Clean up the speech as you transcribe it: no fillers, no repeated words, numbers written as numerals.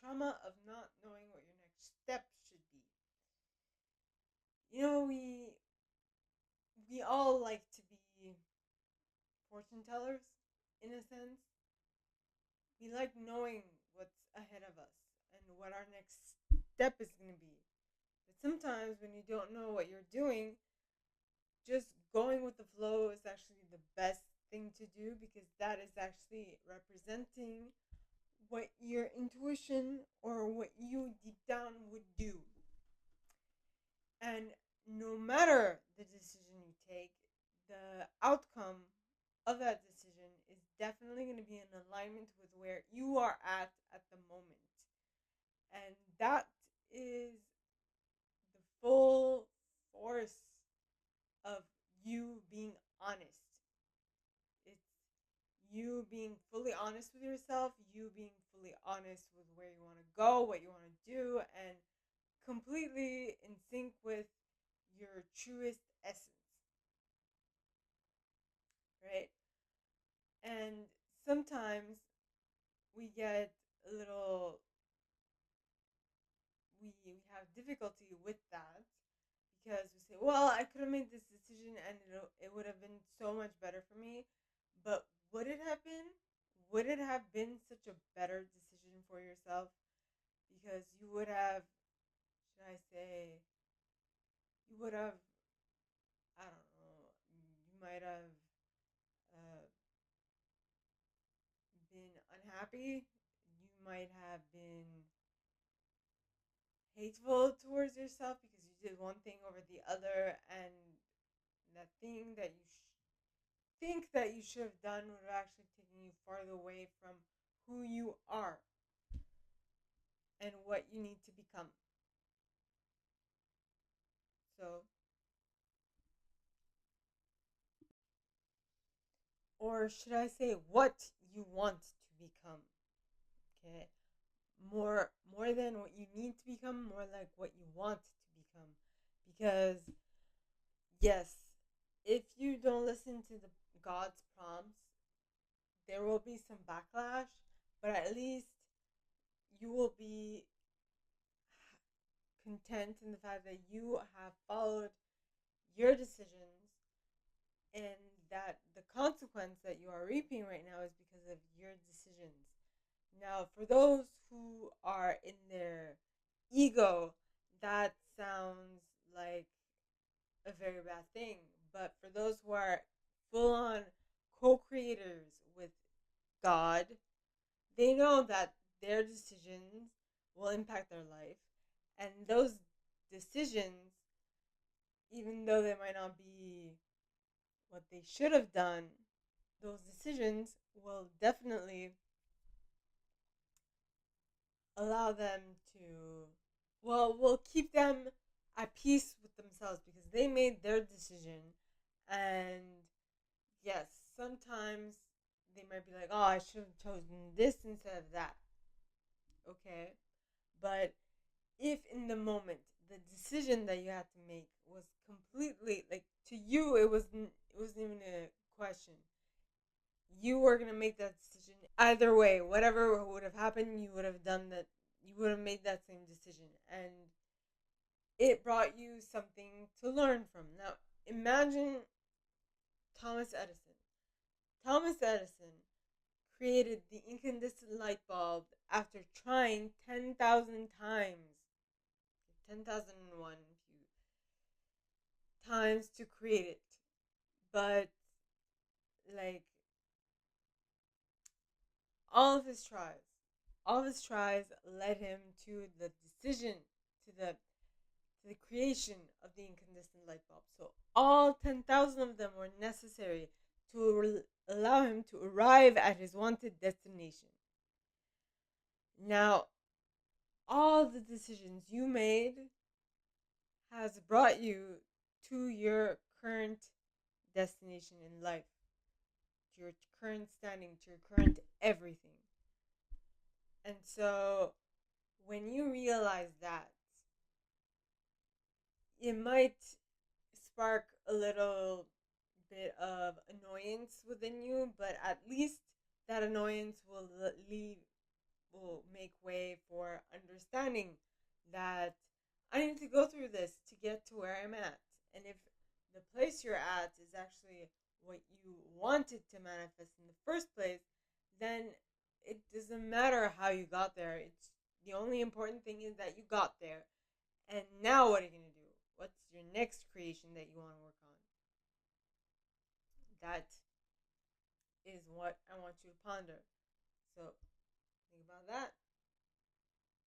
trauma of not knowing what your next step should be. You know, we all like to be fortune tellers in a sense. We like knowing what's ahead of us and what our next step is going to be. But sometimes when you don't know what you're doing, just going with the flow is actually the best thing to do, because that is actually representing what your intuition or what you deep down would do. And no matter the decision you take, the outcome of that decision is definitely going to be in alignment with where you are at the moment. And that is the full force of you being honest. It's you being fully honest with yourself, you being fully honest with where you want to go, what you want to do, and completely in sync with your truest essence, right? And sometimes we get a little, we have difficulty with that, because we say, well, I could have made this decision and it would have been so much better for me. But would it have been? Would it have been such a better decision for yourself? Because you would have, should I say, you would have, I don't know, you might have uh, been unhappy. You might have been hateful towards yourself because you did one thing over the other, and that thing that you think that you should have done would have actually taken you farther away from who you are and what you need to become. So, or should I say, what you want to become? Okay, more than what you need to become, more like what you want to become. Because yes, if you don't listen to the God's prompts, there will be some backlash, but at least you will be content in the fact that you have followed your decisions, and that the consequence that you are reaping right now is because of your decisions. Now, for those who are in their ego, that sounds like a very bad thing. But for those who are full on co creators with God, they know that their decisions will impact their life. And those decisions, even though they might not be what they should have done, those decisions will definitely allow them to, well, will keep them at peace with themselves because they made their decision. And yes, sometimes they might be like, oh, I should have chosen this instead of that. Okay. But if in the moment the decision that you had to make was completely like, to you, it wasn't even a question. You were gonna make that decision either way. Whatever would have happened, you would have done that. You would have made that same decision, and it brought you something to learn from. Now, imagine Thomas Edison. Thomas Edison created the incandescent light bulb after trying 10,000 times, 10,001 times to create it. But, like, all of his tries, all of his tries led him to the decision, to the creation of the incandescent light bulb. So all 10,000 of them were necessary to allow him to arrive at his wanted destination. Now, all the decisions you made has brought you to your current destination in life, to your current standing, to your current everything. And so when you realize that, it might spark a little bit of annoyance within you, but at least that annoyance will make way for understanding that I need to go through this to get to where I'm at. And if the place you're at is actually what you wanted to manifest in the first place, then it doesn't matter how you got there. It's the only important thing is that you got there. And now what are you going to do? What's your next creation that you want to work on? That is what I want you to ponder. So think about that.